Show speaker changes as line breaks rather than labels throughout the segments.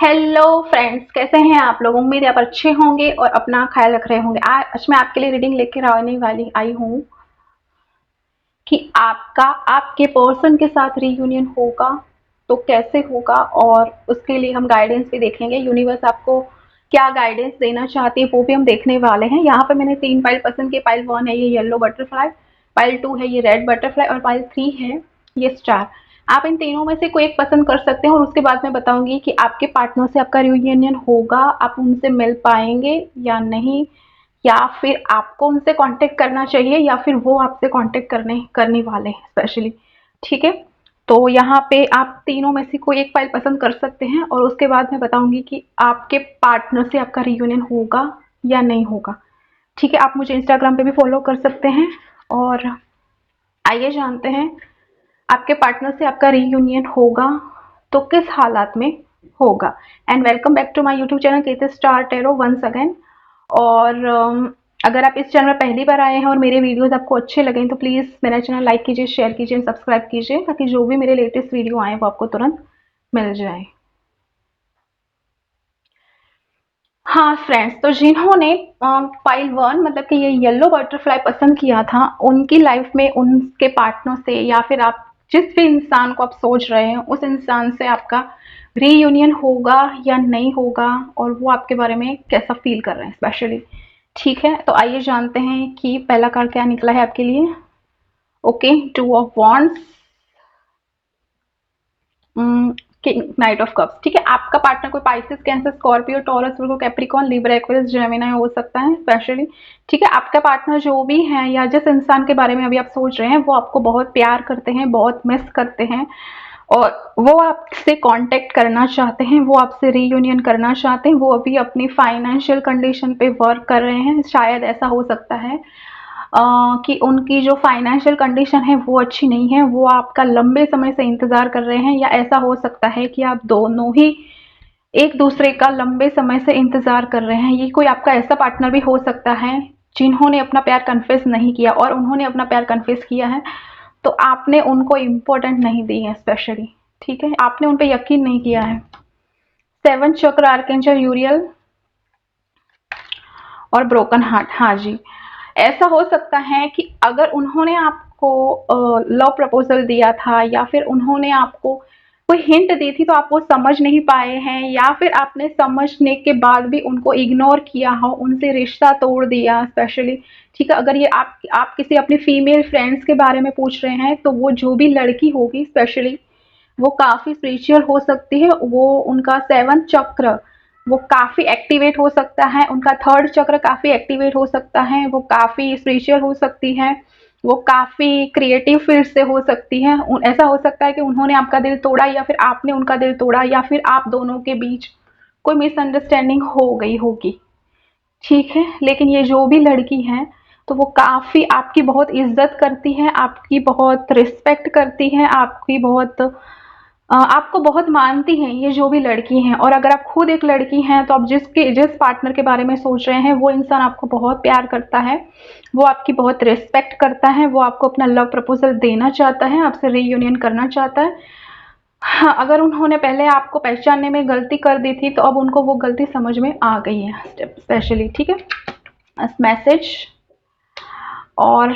Hello friends, कैसे हैं आप लोग। उम्मीद है आप अच्छे होंगे और अपना ख्याल रख रहे होंगे। आज मैं आपके लिए रीडिंग लेकर आने वाली आई हूँ कि आपका आपके पर्सन के साथ रीयूनियन होगा तो कैसे होगा, और उसके लिए हम गाइडेंस भी देखेंगे। यूनिवर्स आपको क्या गाइडेंस देना चाहती है वो भी हम देखने वाले हैं। यहाँ पे मैंने 3 पाइल पसंद की। पाइल 1 है ये येलो बटरफ्लाई, पाइल 2 है ये रेड बटरफ्लाई और पाइल 3 है ये स्टार। आप इन तीनों में से कोई एक पसंद कर सकते हैं और उसके बाद मैं बताऊंगी कि आपके पार्टनर से आपका रियूनियन होगा, आप उनसे मिल पाएंगे या नहीं, या फिर आपको उनसे कांटेक्ट करना चाहिए या फिर वो आपसे कांटेक्ट करने वाले हैं स्पेशली। ठीक है, तो यहाँ पे आप तीनों में से कोई एक फाइल पसंद कर सकते हैं और उसके बाद मैं बताऊंगी कि आपके पार्टनर से आपका रियूनियन होगा या नहीं होगा। ठीक है, आप मुझे इंस्टाग्राम पे भी फॉलो कर सकते हैं। और आइए जानते हैं आपके पार्टनर से आपका रीयूनियन होगा तो किस हालात में होगा। And welcome back to my YouTube channel Kirti star tarot once again. और अगर आप इस चैनल में पहली बार आए हैं और मेरे वीडियोस आपको अच्छे लगें तो प्लीज़ मेरा चैनल लाइक कीजिए, शेयर कीजिए, सब्सक्राइब कीजिए ताकि जो भी मेरे लेटेस्ट वीडियो आए वो आपको तुरंत मिल जाए। हाँ फ्रेंड्स, तो जिन्होंने पाइल 1 मतलब कि ये येलो बटरफ्लाई पसंद किया था, उनकी लाइफ में उनके पार्टनर से या फिर आप जिस भी इंसान को आप सोच रहे हैं उस इंसान से आपका रीयूनियन होगा या नहीं होगा, और वो आपके बारे में कैसा फील कर रहे हैं स्पेशली। ठीक है, तो आइए जानते हैं कि पहला कार्ड क्या निकला है आपके लिए। Okay, 2 of wands, king, night of cups. ठीक है, आपका पार्टनर कोई पाइसेस, कैंसर, स्कॉर्पियो, टॉरस, वर्गो, कैप्रिकॉर्न, लिब्रा, एक्वेरियस, जेमिनी हो सकता है स्पेशली। ठीक है, आपका पार्टनर जो भी है या जिस इंसान के बारे में अभी आप सोच रहे हैं वो आपको बहुत प्यार करते हैं, बहुत मिस करते हैं और वो आपसे कांटेक्ट करना चाहते हैं, वो आपसे रीयूनियन करना चाहते हैं। वो अभी अपनी फाइनेंशियल कंडीशन पे वर्क कर रहे हैं। शायद ऐसा हो सकता है कि उनकी जो फाइनेंशियल कंडीशन है वो अच्छी नहीं है, वो आपका लंबे समय से इंतज़ार कर रहे हैं, या ऐसा हो सकता है कि आप दोनों ही एक दूसरे का लंबे समय से इंतज़ार कर रहे हैं। ये कोई आपका ऐसा पार्टनर भी हो सकता है जिन्होंने अपना प्यार कन्फेस नहीं किया, और उन्होंने अपना प्यार कन्फेस किया है तो आपने उनको इम्पोर्टेंट नहीं दी है स्पेशली। ठीक है, आपने उन पर यकीन नहीं किया है। 7 चक्र, आर्केंजल यूरियल और ब्रोकन हार्ट। हाँ जी, ऐसा हो सकता है कि अगर उन्होंने आपको लव प्रपोजल दिया था या फिर उन्होंने आपको कोई हिंट दी थी तो आप वो समझ नहीं पाए हैं, या फिर आपने समझने के बाद भी उनको इग्नोर किया हो, उनसे रिश्ता तोड़ दिया स्पेशली। ठीक है, अगर ये आप किसी अपनी फीमेल फ्रेंड्स के बारे में पूछ रहे हैं तो वो जो भी लड़की होगी स्पेशली वो काफ़ी स्पिरिचुअल हो सकती है। वो उनका 7th चक्र वो काफ़ी एक्टिवेट हो सकता है, उनका 3rd चक्र काफ़ी एक्टिवेट हो सकता है, वो काफ़ी स्पिरिचुअल हो सकती है, वो काफ़ी क्रिएटिव फील्ड से हो सकती है। ऐसा हो सकता है कि उन्होंने आपका दिल तोड़ा या फिर आपने उनका दिल तोड़ा, या फिर आप दोनों के बीच कोई मिसअंडरस्टैंडिंग हो गई होगी। ठीक है, लेकिन ये जो भी लड़की है तो वो काफ़ी आपकी बहुत इज्जत करती है, आपकी बहुत रिस्पेक्ट करती है, आपकी बहुत आपको बहुत मानती हैं ये जो भी लड़की हैं। और अगर आप खुद एक लड़की हैं तो आप जिस पार्टनर के बारे में सोच रहे हैं वो इंसान आपको बहुत प्यार करता है, वो आपकी बहुत रिस्पेक्ट करता है, वो आपको अपना लव प्रपोजल देना चाहता है, आपसे रीयूनियन करना चाहता है। हाँ, अगर उन्होंने पहले आपको पहचानने में गलती कर दी थी तो अब उनको वो गलती समझ में आ गई है स्पेशली। ठीक है, मैसेज और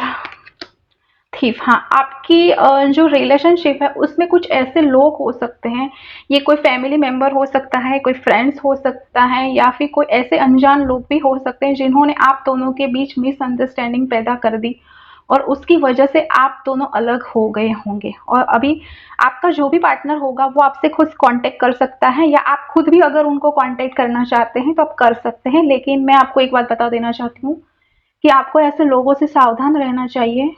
थीफ। हाँ, आपकी जो रिलेशनशिप है उसमें कुछ ऐसे लोग हो सकते हैं, ये कोई फैमिली मेंबर हो सकता है, कोई फ्रेंड्स हो सकता है, या फिर कोई ऐसे अनजान लोग भी हो सकते हैं जिन्होंने आप दोनों के बीच मिसअंडरस्टैंडिंग पैदा कर दी और उसकी वजह से आप दोनों अलग हो गए होंगे। और अभी आपका जो भी पार्टनर होगा वो आपसे खुद कांटेक्ट कर सकता है, या आप खुद भी अगर उनको कांटेक्ट करना चाहते हैं तो आप कर सकते हैं। लेकिन मैं आपको एक बात बता देना चाहती हूँ कि आपको ऐसे लोगों से सावधान रहना चाहिए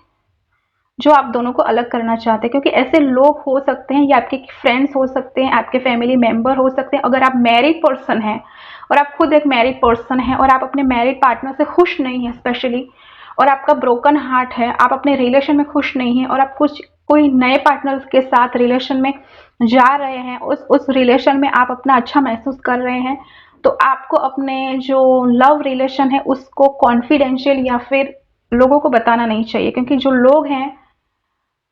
जो आप दोनों को अलग करना चाहते हैं, क्योंकि ऐसे लोग हो सकते हैं, ये आपके फ्रेंड्स हो सकते हैं, आपके फैमिली मेंबर हो सकते हैं। अगर आप मैरिड पर्सन हैं और आप खुद एक मैरिड पर्सन हैं और आप अपने मैरिड पार्टनर से खुश नहीं हैं स्पेशली, और आपका ब्रोकन हार्ट है, आप अपने रिलेशन में खुश नहीं हैं और आप कुछ कोई नए पार्टनर के साथ रिलेशन में जा रहे हैं, उस रिलेशन में आप अपना अच्छा महसूस कर रहे हैं, तो आपको अपने जो लव रिलेशन है उसको कॉन्फिडेंशियल या फिर लोगों को बताना नहीं चाहिए, क्योंकि जो लोग हैं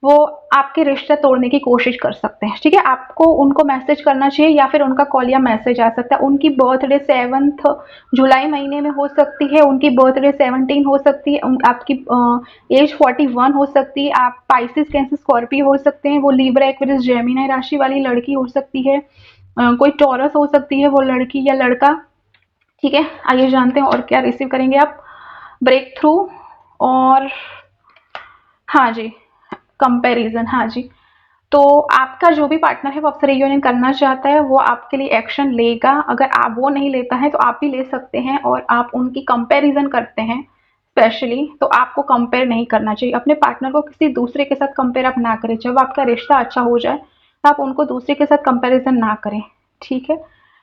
वो आपके रिश्ते तोड़ने की कोशिश कर सकते हैं। ठीक है, आपको उनको मैसेज करना चाहिए या फिर उनका कॉल या मैसेज आ सकता है। उनकी बर्थडे 7 जुलाई महीने में हो सकती है, उनकी बर्थडे 17 हो सकती है, आपकी एज 41 हो सकती है, आप पाइसिस कैंसर स्कॉर्पियो हो सकते हैं, वो लिब्रा एक्वेरियस जेमिनी राशि वाली लड़की हो सकती है, कोई टॉरस हो सकती है वो लड़की या लड़का। ठीक है, आइए जानते हैं और क्या रिसीव करेंगे आप। ब्रेक थ्रू और हाँ जी, कंपैरिजन, हाँ जी। तो आपका जो भी पार्टनर है वो आपसे रियूनियन करना चाहता है, वो आपके लिए एक्शन लेगा। अगर आप वो नहीं लेता है तो आप भी ले सकते हैं और आप उनकी कंपैरिजन करते हैं स्पेशली, तो आपको कंपेयर नहीं करना चाहिए। अपने पार्टनर को किसी दूसरे के साथ कंपेयर आप ना करें। जब आपका रिश्ता अच्छा हो जाए तो आप उनको दूसरे के साथ कंपैरिजन ना करें। ठीक है,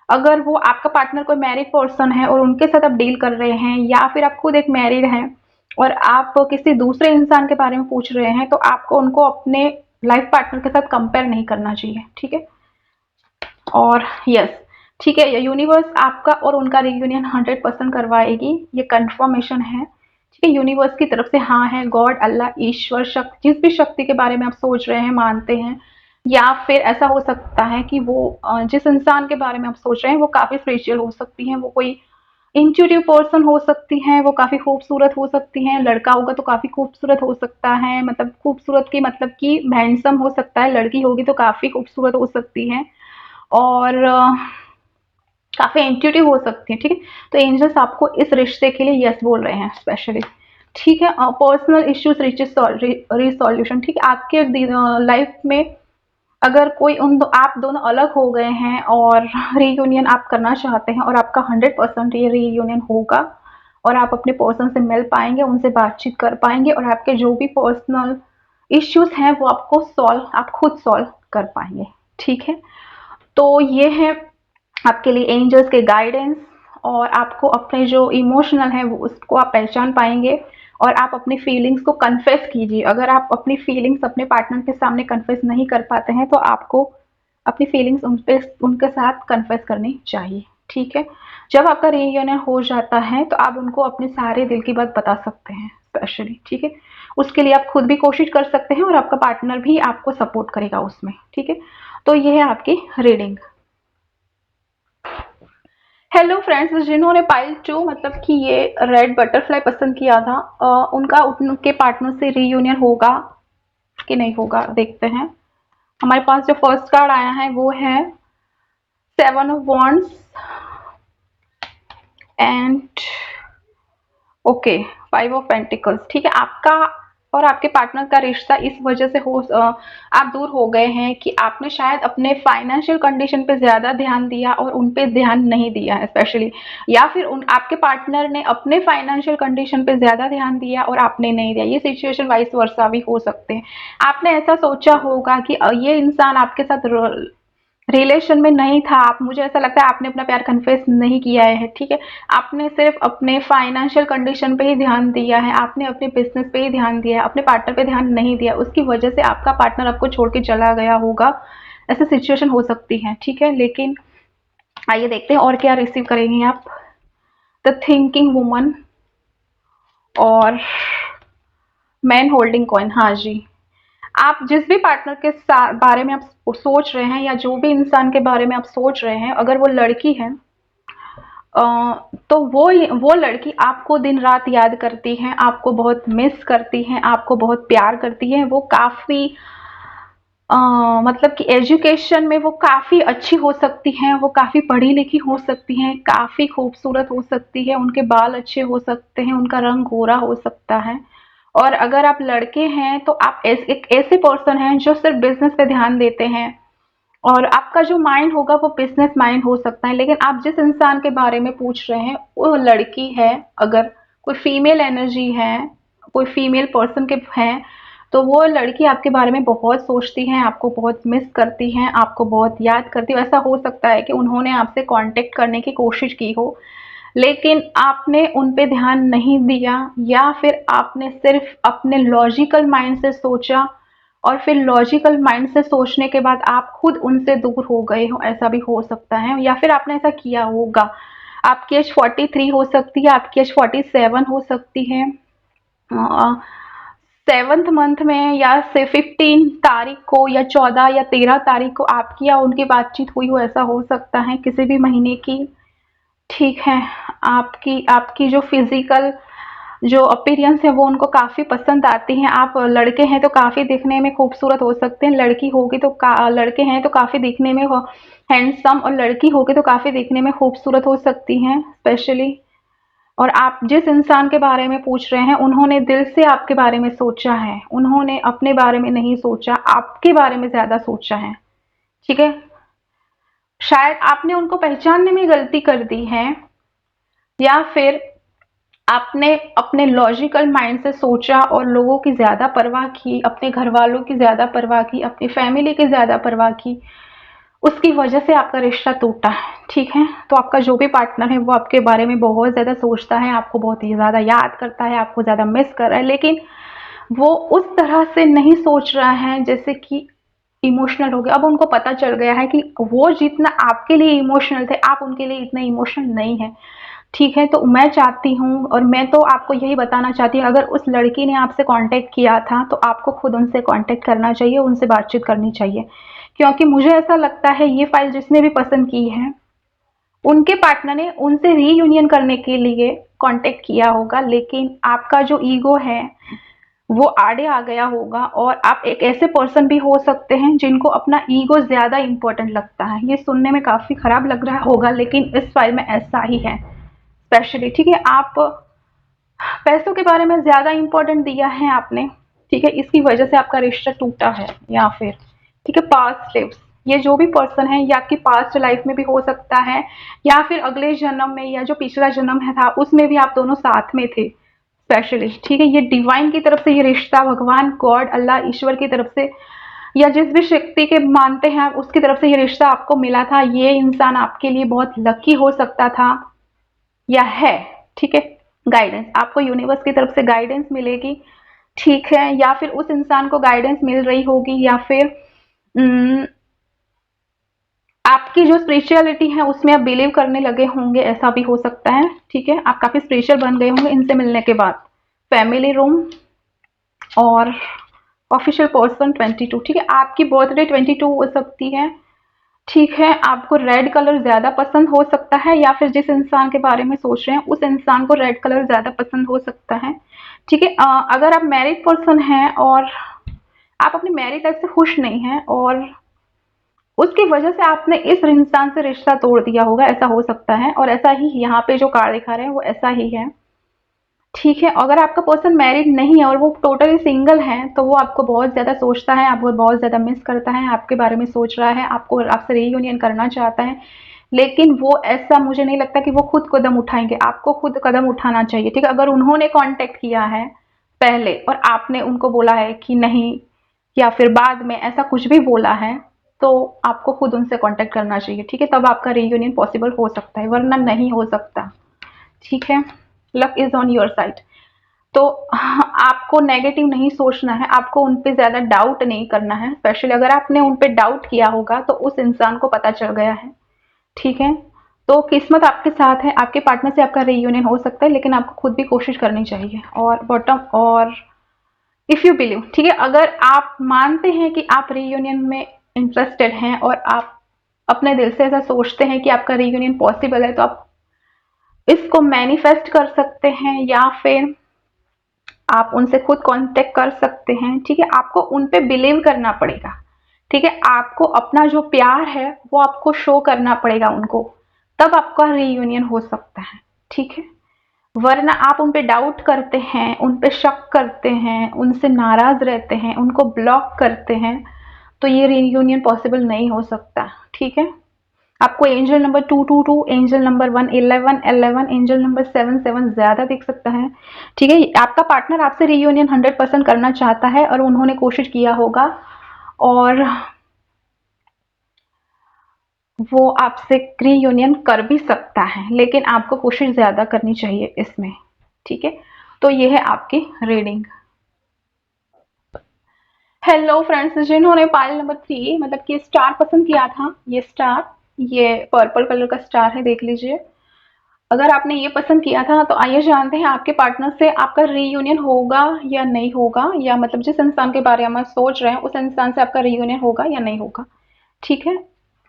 अगर वो आपका पार्टनर कोई मैरिड पर्सन है और उनके साथ आप डील कर रहे हैं, या फिर आप खुद एक मैरिड हैं और आप किसी दूसरे इंसान के बारे में पूछ रहे हैं, तो आपको उनको अपने लाइफ पार्टनर के साथ कंपेयर नहीं करना चाहिए। ठीक है, और यस, ठीक है, यूनिवर्स आपका और उनका रियूनियन 100% करवाएगी, ये कंफर्मेशन है। ठीक है, यूनिवर्स की तरफ से हाँ है, गॉड, अल्लाह, ईश्वर, शक्ति, जिस भी शक्ति के बारे में आप सोच रहे हैं, मानते हैं, या फिर ऐसा हो सकता है कि वो जिस इंसान के बारे में आप सोच रहे हैं वो काफी स्पिरिचुअल हो सकती है, वो कोई इंट्यूटिव पर्सन हो सकती हैं, वो काफ़ी खूबसूरत हो सकती हैं। लड़का होगा तो काफ़ी खूबसूरत हो सकता है, मतलब खूबसूरत की मतलब कि हैंडसम हो सकता है। लड़की होगी तो काफ़ी खूबसूरत हो सकती है और काफ़ी इंट्यूटिव हो सकती है। ठीक है, तो एंजल्स आपको इस रिश्ते के लिए यस बोल रहे हैं स्पेशली। ठीक है, पर्सनल इश्यूज रिसोल्यूशन। ठीक है, आपके लाइफ में अगर कोई आप दोनों अलग हो गए हैं और रीयूनियन आप करना चाहते हैं और आपका 100% ये रीयूनियन होगा और आप अपने पर्सन से मिल पाएंगे, उनसे बातचीत कर पाएंगे और आपके जो भी पर्सनल इश्यूज हैं वो आप खुद सॉल्व कर पाएंगे। ठीक है, तो ये है आपके लिए एंजल्स के गाइडेंस, और आपको अपने जो इमोशनल है वो उसको आप पहचान पाएंगे और आप अपनी फीलिंग्स को कन्फेस कीजिए। अगर आप अपनी फीलिंग्स अपने पार्टनर के सामने कन्फेस नहीं कर पाते हैं तो आपको अपनी फीलिंग्स उनके साथ कन्फेस करनी चाहिए। ठीक है, जब आपका रियूनियन हो जाता है तो आप उनको अपने सारे दिल की बात बता सकते हैं स्पेशली। ठीक है, उसके लिए आप खुद भी कोशिश कर सकते हैं और आपका पार्टनर भी आपको सपोर्ट करेगा उसमें। ठीक है, तो ये है आपकी रीडिंग। हेलो फ्रेंड्स, जिन्होंने पाइल 2 मतलब कि ये रेड बटरफ्लाई पसंद किया था, उनका उनके पार्टनर से रीयूनियन होगा कि नहीं होगा, देखते हैं। हमारे पास जो फर्स्ट कार्ड आया है वो है 7 of wands and okay 5 of pentacles. ठीक है, आपका और आपके पार्टनर का रिश्ता इस वजह से आप दूर हो गए हैं कि आपने शायद अपने फाइनेंशियल कंडीशन पे ज्यादा ध्यान दिया और उन पे ध्यान नहीं दिया है स्पेशली, या फिर आपके पार्टनर ने अपने फाइनेंशियल कंडीशन पे ज्यादा ध्यान दिया और आपने नहीं दिया। ये सिचुएशन वाइस वर्सा भी हो सकते हैं। आपने ऐसा सोचा होगा कि ये इंसान आपके साथ रिलेशन में नहीं था, आप, मुझे ऐसा लगता है आपने अपना प्यार कन्फेस नहीं किया है। ठीक है, आपने सिर्फ अपने फाइनेंशियल कंडीशन पे ही ध्यान दिया है, आपने अपने बिजनेस पे ही ध्यान दिया है, अपने पार्टनर पे ध्यान नहीं दिया। उसकी वजह से आपका पार्टनर आपको छोड़ के चला गया होगा, ऐसी सिचुएशन हो सकती है। ठीक है, लेकिन आइए देखते हैं और क्या रिसीव करेंगे आप। द थिंकिंग वुमन और मैन होल्डिंग कॉइन। हाँ जी, आप जिस भी पार्टनर के बारे में आप सोच रहे हैं या जो भी इंसान के बारे में आप सोच रहे हैं, अगर वो लड़की है तो वो लड़की आपको दिन रात याद करती है, आपको बहुत मिस करती है, आपको बहुत प्यार करती है। वो काफ़ी मतलब कि एजुकेशन में वो काफ़ी अच्छी हो सकती हैं, वो काफ़ी पढ़ी लिखी हो सकती हैं, काफ़ी खूबसूरत हो सकती है, उनके बाल अच्छे हो सकते हैं, उनका रंग गोरा हो सकता है। और अगर आप लड़के हैं तो आप एक ऐसे पर्सन हैं जो सिर्फ बिजनेस पे ध्यान देते हैं और आपका जो माइंड होगा वो बिजनेस माइंड हो सकता है। लेकिन आप जिस इंसान के बारे में पूछ रहे हैं वो लड़की है, अगर कोई फीमेल एनर्जी है, कोई फीमेल पर्सन के हैं, तो वो लड़की आपके बारे में बहुत सोचती है, आपको बहुत मिस करती हैं, आपको बहुत याद करती है। ऐसा हो सकता है कि उन्होंने आपसे कांटेक्ट करने की कोशिश की हो लेकिन आपने उन पे ध्यान नहीं दिया, या फिर आपने सिर्फ अपने लॉजिकल माइंड से सोचा और फिर लॉजिकल माइंड से सोचने के बाद आप खुद उनसे दूर हो गए हो, ऐसा भी हो सकता है। या फिर आपने ऐसा किया होगा। आपकी एज 43 हो सकती है, आपकी एज 47 हो सकती है, 7th मंथ में या से 15 तारीख को या 14 या 13 तारीख को आपकी या उनकी बातचीत हुई हो, ऐसा हो सकता है किसी भी महीने की। ठीक है, आपकी आपकी जो फिजिकल जो अपीयरेंस है वो उनको काफ़ी पसंद आती हैं। आप लड़के हैं तो काफ़ी दिखने में खूबसूरत हो सकते हैं, लड़की होगी तो लड़के हैं तो काफ़ी दिखने में हैंडसम, और लड़की होगी तो काफ़ी दिखने में खूबसूरत हो सकती हैं स्पेशली। और आप जिस इंसान के बारे में पूछ रहे हैं उन्होंने दिल से आपके बारे में सोचा है, उन्होंने अपने बारे में नहीं सोचा, आपके बारे में ज़्यादा सोचा है। ठीक है, शायद आपने उनको पहचानने में गलती कर दी है, या फिर आपने अपने लॉजिकल माइंड से सोचा और लोगों की ज़्यादा परवाह की, अपने घर वालों की ज़्यादा परवाह की, अपनी फैमिली की ज़्यादा परवाह की, उसकी वजह से आपका रिश्ता टूटा है। ठीक है, तो आपका जो भी पार्टनर है वो आपके बारे में बहुत ज़्यादा सोचता है, आपको बहुत ही ज़्यादा याद करता है, आपको ज़्यादा मिस कर रहा है, लेकिन वो उस तरह से नहीं सोच रहा है जैसे कि इमोशनल हो गया। अब उनको पता चल गया है कि वो जितना आपके लिए इमोशनल थे, आप उनके लिए इतने इमोशनल नहीं है। ठीक है, तो मैं चाहती हूँ और मैं तो आपको यही बताना चाहती हूँ, अगर उस लड़की ने आपसे कांटेक्ट किया था तो आपको खुद उनसे कांटेक्ट करना चाहिए, उनसे बातचीत करनी चाहिए, क्योंकि मुझे ऐसा लगता है ये फाइल जिसने भी पसंद की है उनके पार्टनर ने उनसे रीयूनियन करने के लिए कांटेक्ट किया होगा, लेकिन आपका जो ईगो है वो आड़े आ गया होगा, और आप एक ऐसे पर्सन भी हो सकते हैं जिनको अपना ईगो ज़्यादा इम्पोर्टेंट लगता है। ये सुनने में काफ़ी ख़राब लग रहा होगा, लेकिन इस फाइल में ऐसा ही है स्पेशली। ठीक है, आप पैसों के बारे में ज़्यादा इम्पोर्टेंट दिया है आपने। ठीक है, इसकी वजह से आपका रिश्ता टूटा है, या फिर ठीक है पास्ट लाइफ, ये जो भी पर्सन है या आपकी पास्ट लाइफ में भी हो सकता है, या फिर अगले जन्म में, या जो पिछला जन्म है था उसमें भी आप दोनों साथ में थे स्पेशली। ठीक है, ये डिवाइन की तरफ से ये रिश्ता, भगवान गॉड अल्लाह ईश्वर की तरफ से, या जिस भी शक्ति के मानते हैं आप उसकी तरफ से ये रिश्ता आपको मिला था। ये इंसान आपके लिए बहुत लकी हो सकता था या है। ठीक है, गाइडेंस आपको यूनिवर्स की तरफ से गाइडेंस मिलेगी। ठीक है, या फिर उस इंसान को गाइडेंस मिल रही होगी, या फिर उम, आपकी जो स्पिरिचुअलिटी है उसमें आप बिलीव करने लगे होंगे, ऐसा भी हो सकता है। ठीक है, आप काफी स्पिरिचुअल बन गए होंगे इनसे मिलने के बाद। फैमिली रूम और ऑफिशियल पर्सन 22। ठीक है, आपकी बर्थडे 22 हो सकती है। ठीक है, आपको रेड कलर ज़्यादा पसंद हो सकता है, या फिर जिस इंसान के बारे में सोच रहे हैं उस इंसान को रेड कलर ज़्यादा पसंद हो सकता है। ठीक है, अगर आप मैरिड पर्सन हैं और आप अपनी मैरिड लाइफ से खुश नहीं हैं और उसकी वजह से आपने इस इंसान से रिश्ता तोड़ दिया होगा, ऐसा हो सकता है, और ऐसा ही यहाँ पे जो कार्ड दिखा रहे हैं वो ऐसा ही है। ठीक है, अगर आपका पर्सन मैरिड नहीं है और वो टोटली सिंगल है तो वो आपको बहुत ज़्यादा सोचता है, आपको बहुत ज़्यादा मिस करता है, आपके बारे में सोच रहा है, आपको आपसे रीयूनियन करना चाहता है, लेकिन वो ऐसा मुझे नहीं लगता कि वो खुद कदम उठाएंगे। आपको खुद कदम उठाना चाहिए। ठीक है, अगर उन्होंने कांटेक्ट किया है पहले और आपने उनको बोला है कि नहीं, या फिर बाद में ऐसा कुछ भी बोला है, तो आपको खुद उनसे कांटेक्ट करना चाहिए। ठीक है, तब आपका रीयूनियन पॉसिबल हो सकता है, वरना नहीं हो सकता। ठीक है, luck is on your side. तो आपको नेगेटिव नहीं सोचना है, आपको उन पे ज़्यादा डाउट नहीं करना है। स्पेशली अगर आपने उन पे डाउट किया होगा तो उस इंसान को पता चल गया है। ठीक है, तो किस्मत आपके साथ है, आपके पार्टनर से आपका रीयूनियन हो सकता है, लेकिन आपको खुद भी कोशिश करनी चाहिए। और बॉटम और इफ़ यू बिलीव, ठीक है, अगर आप मानते हैं कि आप रीयूनियन में इंटरेस्टेड हैं और आप अपने दिल से ऐसा सोचते हैं कि आपका रीयूनियन पॉसिबल है, तो आप इसको मैनिफेस्ट कर सकते हैं, या फिर आप उनसे खुद कांटेक्ट कर सकते हैं। ठीक है, आपको उन पे बिलीव करना पड़ेगा। ठीक है, आपको अपना जो प्यार है वो आपको शो करना पड़ेगा उनको, तब आपका रीयूनियन हो सकता है। ठीक है, वरना आप उन पे डाउट करते हैं, उन पे शक करते हैं, उनसे नाराज रहते हैं, उनको ब्लॉक करते हैं, तो ये रीयूनियन पॉसिबल नहीं हो सकता। ठीक है, आपको angel number 222, angel number 111, 11, angel number 77 ज़्यादा दिख सकता है। ठीक है, आपका पार्टनर आपसे रीयूनियन 100% करना चाहता है और उन्होंने कोशिश किया होगा, और वो आपसे रीयूनियन कर भी सकता है, लेकिन आपको कोशिश ज़्यादा करनी चाहिए इसमें। ठीक है, तो ये है आपकी रीडिंग। हेलो फ्रेंड्स, जिन्होंने पाइल नंबर 3 मतलब कि स्टार पसंद किया था, ये स्टार, ये पर्पल कलर का स्टार है, देख लीजिए। अगर आपने ये पसंद किया था तो आइए जानते हैं आपके पार्टनर से आपका रीयूनियन होगा या नहीं होगा, या मतलब जिस इंसान के बारे में आप सोच रहे हैं उस इंसान से आपका रीयूनियन होगा या नहीं होगा। ठीक है,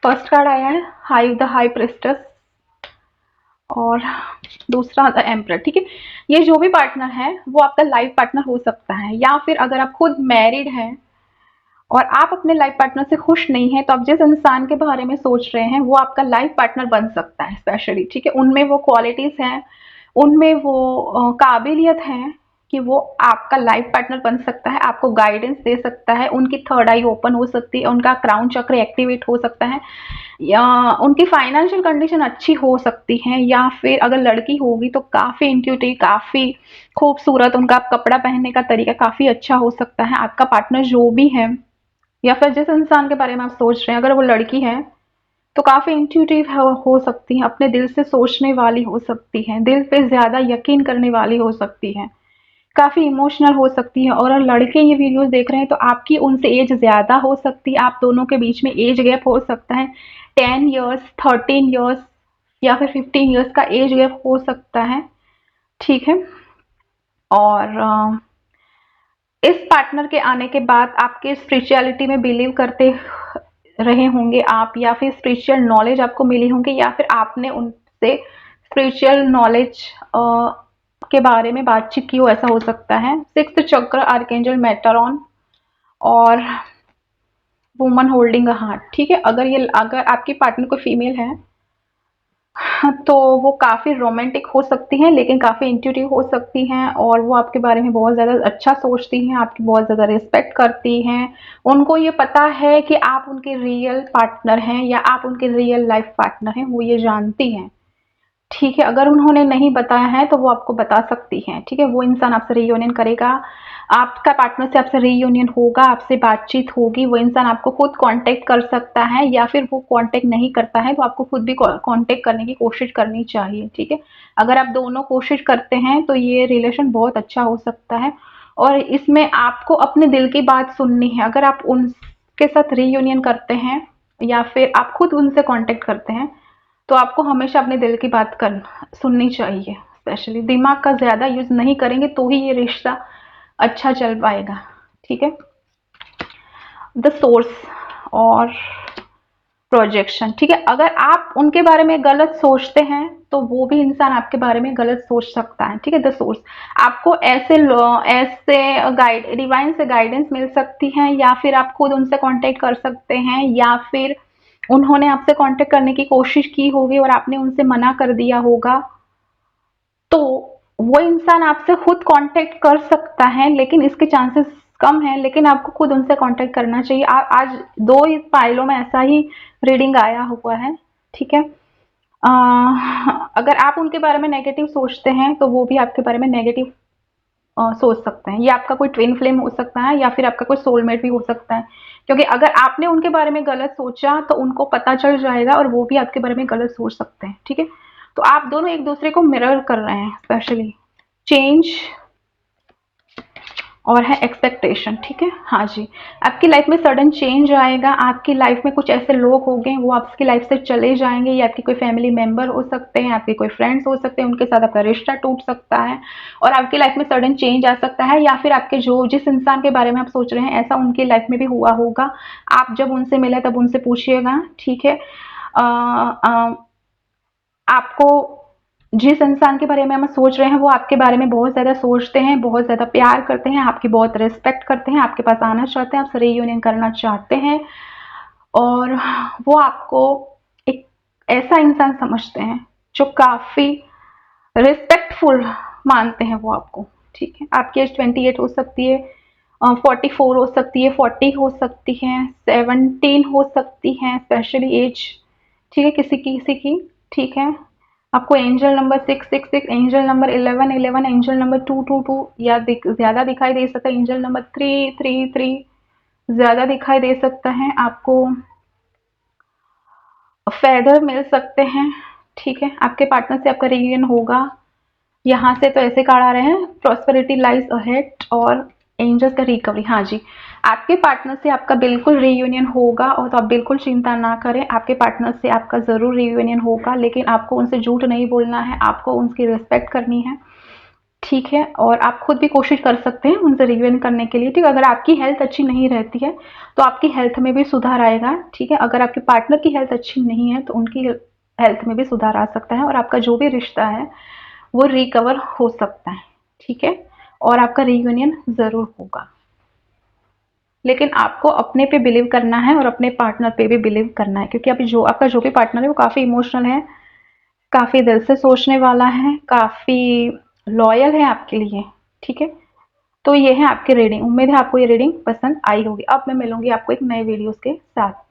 फर्स्ट कार्ड आया है हाई प्रिस्टेस और दूसरा द एम्परर। ठीक है, ये जो भी पार्टनर है वो आपका लाइफ पार्टनर हो सकता है, या फिर अगर आप खुद मैरिड हैं और आप अपने लाइफ पार्टनर से खुश नहीं हैं तो आप जिस इंसान के बारे में सोच रहे हैं वो आपका लाइफ पार्टनर बन सकता है स्पेशली। ठीक है, उनमें वो क्वालिटीज हैं, उनमें वो काबिलियत है कि वो आपका लाइफ पार्टनर बन सकता है, आपको गाइडेंस दे सकता है, उनकी थर्ड आई ओपन हो सकती है, उनका क्राउन चक्र एक्टिवेट हो सकता है, या उनकी फाइनेंशियल कंडीशन अच्छी हो सकती है, या फिर अगर लड़की होगी तो काफ़ी इंट्यूटिव, काफ़ी खूबसूरत, उनका कपड़ा पहनने का तरीका काफ़ी अच्छा हो सकता है। आपका पार्टनर जो भी है या फिर जिस इंसान के बारे में आप सोच रहे हैं, अगर वो लड़की है तो काफ़ी इंट्यूटिव हो सकती है, अपने दिल से सोचने वाली हो सकती है, दिल पे ज़्यादा यकीन करने वाली हो सकती है, काफ़ी इमोशनल हो सकती है। और अगर लड़के ये वीडियोस देख रहे हैं तो आपकी उनसे एज ज़्यादा हो सकती है, आप दोनों के बीच में एज गैप हो सकता है 10 ईयर्स, 13 ईयर्स या फिर 15 ईयर्स का एज गैप हो सकता है। ठीक है, और इस पार्टनर के आने के बाद आपके स्पिरिचुअलिटी में बिलीव करते रहे होंगे आप, या फिर स्पिरिचुअल नॉलेज आपको मिली होंगी, या फिर आपने उनसे स्पिरिचुअल नॉलेज के बारे में बातचीत की हो, ऐसा हो सकता है। सिक्स्थ चक्र आर्कएंजल मेटारॉन और वुमन होल्डिंग अ हार्ट। ठीक है, अगर आपकी पार्टनर कोई फीमेल है तो वो काफ़ी रोमांटिक हो सकती हैं, लेकिन काफ़ी इंट्यूटिव हो सकती हैं, और वो आपके बारे में बहुत ज़्यादा अच्छा सोचती हैं, आपकी बहुत ज़्यादा रिस्पेक्ट करती हैं। उनको ये पता है कि आप उनके रियल पार्टनर हैं या आप उनके रियल लाइफ पार्टनर हैं, वो ये जानती हैं। ठीक है, अगर उन्होंने नहीं बताया है तो वो आपको बता सकती हैं। ठीक है, वो इंसान आपसे रीयूनियन करेगा, आपका पार्टनर से आपसे रीयूनियन होगा, आपसे बातचीत होगी, वो इंसान आपको खुद कांटेक्ट कर सकता है, या फिर वो कांटेक्ट नहीं करता है तो आपको खुद भी कांटेक्ट करने की कोशिश करनी चाहिए। ठीक है, अगर आप दोनों कोशिश करते हैं तो ये रिलेशन बहुत अच्छा हो सकता है, और इसमें आपको अपने दिल की बात सुननी है। अगर आप उनके साथ रीयूनियन करते हैं या फिर आप खुद उनसे कांटेक्ट करते हैं तो आपको हमेशा अपने दिल की बात कर सुननी चाहिए। स्पेशली दिमाग का ज़्यादा यूज़ नहीं करेंगे तो ही ये रिश्ता अच्छा चल पाएगा। ठीक है, द सोर्स और प्रोजेक्शन। ठीक है, अगर आप उनके बारे में गलत सोचते हैं तो वो भी इंसान आपके बारे में गलत सोच सकता है। ठीक है, द सोर्स, आपको ऐसे गाइड डिवाइन से गाइडेंस मिल सकती है, या फिर आप खुद उनसे कांटेक्ट कर सकते हैं, या फिर उन्होंने आपसे कांटेक्ट करने की कोशिश की होगी और आपने उनसे मना कर दिया होगा, तो वो इंसान आपसे खुद कांटेक्ट कर सकता है, लेकिन इसके चांसेस कम है, लेकिन आपको खुद उनसे कांटेक्ट करना चाहिए। आज दो ही फाइलों में ऐसा ही रीडिंग आया हुआ है। ठीक है, अगर आप उनके बारे में नेगेटिव सोचते हैं तो वो भी आपके बारे में नेगेटिव सोच सकते हैं। ये आपका कोई ट्विन फ्लेम हो सकता है, या फिर आपका कोई सोलमेट भी हो सकता है, क्योंकि अगर आपने उनके बारे में गलत सोचा तो उनको पता चल जाएगा और वो भी आपके बारे में गलत सोच सकते हैं। ठीक है, तो आप दोनों एक दूसरे को मिरर कर रहे हैं। स्पेशली चेंज और है एक्सपेक्टेशन। ठीक है, हाँ जी, आपकी लाइफ में सडन चेंज आएगा, आपकी लाइफ में कुछ ऐसे लोग होंगे वो आपकी लाइफ से चले जाएंगे, या आपके कोई फैमिली मेंबर हो सकते हैं, आपके कोई फ्रेंड्स हो सकते हैं, उनके साथ आपका रिश्ता टूट सकता है और आपकी लाइफ में सडन चेंज आ सकता है, या फिर आपके जिस इंसान के बारे में आप सोच रहे हैं ऐसा उनकी लाइफ में भी हुआ होगा। आप जब उनसे मिले तब उनसे पूछिएगा। ठीक है, आपको जिस इंसान के बारे में हम सोच रहे हैं वो आपके बारे में बहुत ज़्यादा सोचते हैं, बहुत ज़्यादा प्यार करते हैं, आपकी बहुत रिस्पेक्ट करते हैं, आपके पास आना चाहते हैं, आपसे रीयूनियन करना चाहते हैं, और वो आपको एक ऐसा इंसान समझते हैं जो काफ़ी रिस्पेक्टफुल मानते हैं वो आपको। ठीक है, आपकी एज 28 हो सकती है, 44 हो सकती है, 40 हो सकती है, 17 हो सकती है स्पेशली एज। ठीक है, किसी किसी की। ठीक है, आपको angel number 666, angel number 1111, angel number 222 या ज़्यादा दिखाई दे सकता है, एंजल नंबर 333 ज़्यादा दिखाई दे सकता है, आपको फेदर मिल सकते हैं। ठीक है, आपके पार्टनर से आपका रियूनियन होगा। यहाँ से तो ऐसे कार्ड आ रहे हैं, प्रॉस्पेरिटी लाइज अहेड और एंजल्स का रिकवरी, हाँ जी, आपके पार्टनर से आपका बिल्कुल रीयूनियन होगा, और तो आप बिल्कुल चिंता ना करें, आपके पार्टनर से आपका ज़रूर रीयूनियन होगा, लेकिन आपको उनसे झूठ नहीं बोलना है, आपको उनकी रिस्पेक्ट करनी है, ठीक है। और आप खुद भी कोशिश कर सकते हैं उनसे रीयूनियन करने के लिए, ठीक है। अगर आपकी हेल्थ अच्छी नहीं रहती है तो आपकी हेल्थ में भी सुधार आएगा, ठीक है। अगर आपके पार्टनर की हेल्थ अच्छी नहीं है तो उनकी हेल्थ में भी सुधार आ सकता है, और आपका जो भी रिश्ता है वो रिकवर हो सकता है, ठीक है। और आपका रीयूनियन ज़रूर होगा, लेकिन आपको अपने पे बिलीव करना है और अपने पार्टनर पे भी बिलीव करना है, क्योंकि अभी जो आपका जो भी पार्टनर है वो काफ़ी इमोशनल है, काफ़ी दिल से सोचने वाला है, काफ़ी लॉयल है आपके लिए, ठीक है। तो ये है आपकी रीडिंग। उम्मीद है आपको ये रीडिंग पसंद आई होगी। अब मैं मिलूंगी आपको एक नए वीडियोस के साथ।